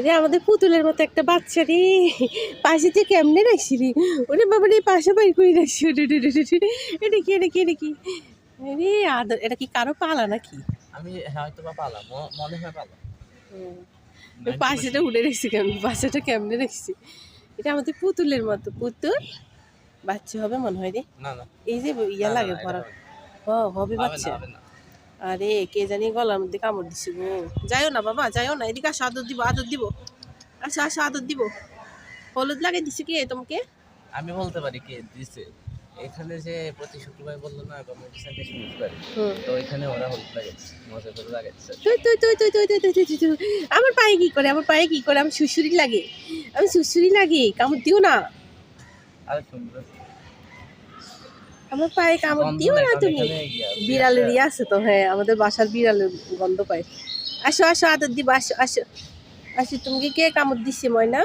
রে আমাদের পুতুলের মতো একটা বাচ্চা রে, পাশে যে কেমনে রাখছি রে, ওরে বাবা রে পাশে বাড়ি করে রাখছি। এটা কি এটা কি এটা কি রে আদর? এটা কি কারো পালা নাকি? আমি হয়তো বা পালা, মনে হয় পালা। পাশেটা উঠে রেখেছি কেমন, পাশেটা কেমনে রেখেছি? এটা আমাদের পুতুলের মতো, পুতুল বাচ্চা হবে মনে হয় রে। না না, এই যে ইয়া লাগে ভরা, হবে বাচ্চা। আরে কে জানি গলার মধ্যে কামড় দিছি গো। যাইও না বাবা, যাইও না, এদিকে আসো, আদর দিব, আদর দিব। আসো আসো, আদর দিব। হলুদ লাগাই দিছে কে তোমাকে? আমি বলতে পারি কে দিছে। এখানে যে প্রতি শুক্রবার বললো না কমিউনিটি সেন্টার শুক্রবার, তো এখানে ওরা হলুদ লাগাচ্ছে, মজা করে লাগাচ্ছে। তুই তুই তুই তুই তুই তুই তুই তুই তুই আমার পায়ে কি করে, আমার পায়ে কি করে? আমি সুসুরি লাগে, আমি সুসুরি লাগে, কামড় দিও না। আরে সুন্দর, আমার পায়ে কামড় দিও না তুমি। বিড়ালের ইয়ে আছে তো, হ্যাঁ আমাদের বাসার বিড়ালের গন্ধ পায়। আসো আসো, আদর দিব, আসো আসো আসো। তোমাকে কে কামড় দিচ্ছে ময়না?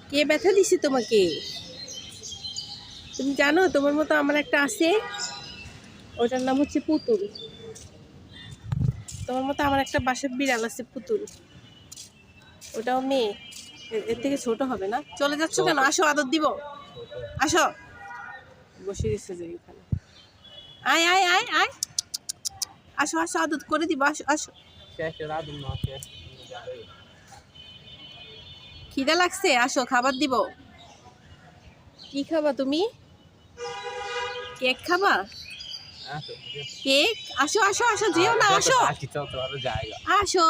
কে ব্যথা দিছে তোমাকে? তুমি জানো তোমার মতো আমার একটা আছে, ওটার নাম হচ্ছে পুতুল। তোমার মতো আমার একটা বাসার বিড়াল আছে পুতুল, ওটাও মেয়ে। এর থেকে ছোট হবে না? চলে যাচ্ছ কেন? আসো, আদর দিব, আসো। বসে গেছে যে এখানে, আয় আয় আয় আয়, আসো আসো, আদর করে দিব, আসো আসো। খিদা লাগছে? আসো, খাবার দিব। কি খাবা তুমি? কেক খাবা? কেক? আসো আসো আসো, যেও না, আসো আসো।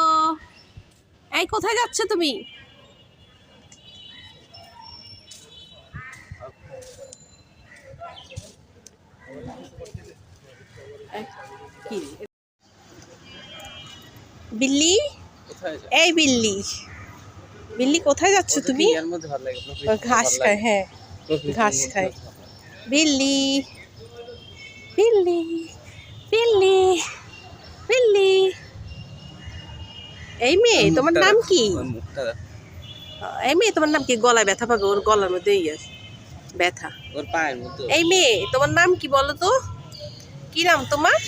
এই কোথায় যাচ্ছ তুমি? বিল্লি, এই বিল্লি, বিল্লি কোথায় যাচ্ছ তুমি? ঘাস খায়, হ্যাঁ ঘাস খায়। বিল্লি বিল্লি বিল্লি বিল্লি। এই মেয়ে তোমার নাম কি? এই মেয়ে তোমার নাম কি? গলায় ব্যথা পাবে, ওর গলার মধ্যে ব্যথা, ওর পায়ের মধ্যে। এই মেয়ে তোমার নাম কি বলো তো? কি নাম তোমার?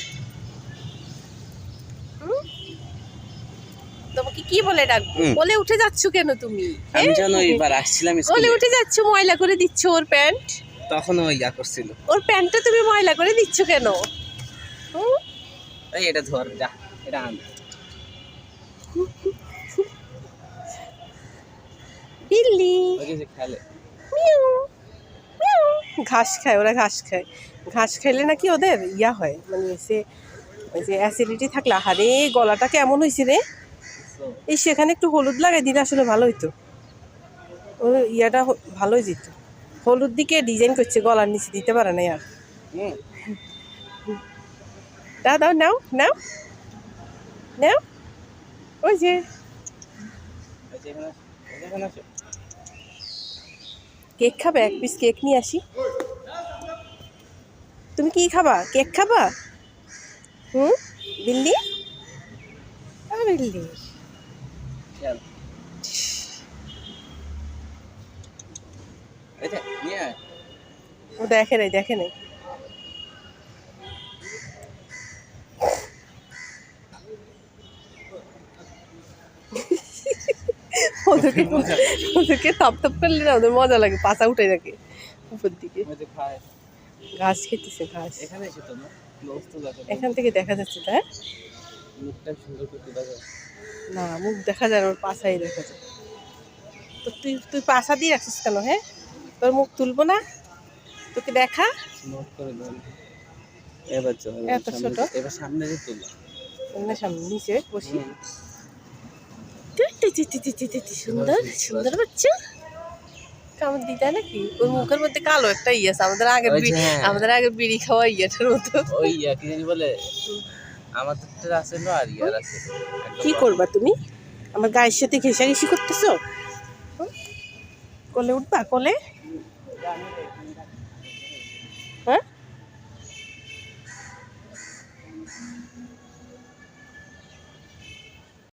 তোমাকে কি বলে ডাকবো? বলে উঠে যাচ্ছ কেন তুমি? আমি জানো এবার আসছিলাম বলে উঠে যাচ্ছ, ময়লা করে দিচ্ছ ওর প্যান্ট। তখন ওই ইয়া করছিল, ওর প্যান্টটা তুমি ময়লা করে দিচ্ছ কেন? এই এটা ধর, যা এটা আন। বিল্লি ওই যে খেলে, মিউ মিউ। ঘাস খায় ওরা, ঘাস খায়। ঘাস খাইলে নাকি ওদের ইয়া হয়, মানে ওই যে অ্যাসিডিটি থাকলে। আরে গলাটা কেমন হয়েছে রে? এই সেখানে একটু হলুদ লাগাই দিলে আসলে ভালো হইতো, ওর ইয়াটা ভালোই যেত। হলুদ দিকে ডিজাইন করছে, গলার নিচে দিতে পারে না আর। দাও দাও, নাও নাও নাও। ওই যে কেক খাবে? এক পিস কেক নিয়ে আসি। তুমি কি খাবা? কেক খাবা? বিল্লি, বিল্লি। ও দেখে নাই, দেখে নাই। ওদেরকে থপ থপ করলে না ওদের মজা লাগে, পাছা উঠে থাকে উপর দিকে। ঘাস খেতেছে, ঘাস এখান থেকে দেখা যাচ্ছে। তাই না, মুখ দেখা যায় না, ওর পাছাই দেখা যায়। তো তুই তুই পাছা দিয়ে রাখছিস কেন? হ্যাঁ, তোর মুখ তুলবো না, তোকে দেখা। এত ছোট, সামনে সামনে নিচে বসি। সুন্দর সুন্দর বাচ্চা, কামড় দিতে নাকি? ওর মুখের মধ্যে কালো একটা ইয়ে আছে, আমাদের আগের বিড়ি খাওয়া ইয়েটার মতো। ওই ইয়া কি জানি বলে, আমাদের আছে না আর ইয়ার আছে। কি করবা তুমি? আমার গায়ের সাথে ঘেঁষাঘেঁষি করতেছো? কোলে উঠবা? কোলে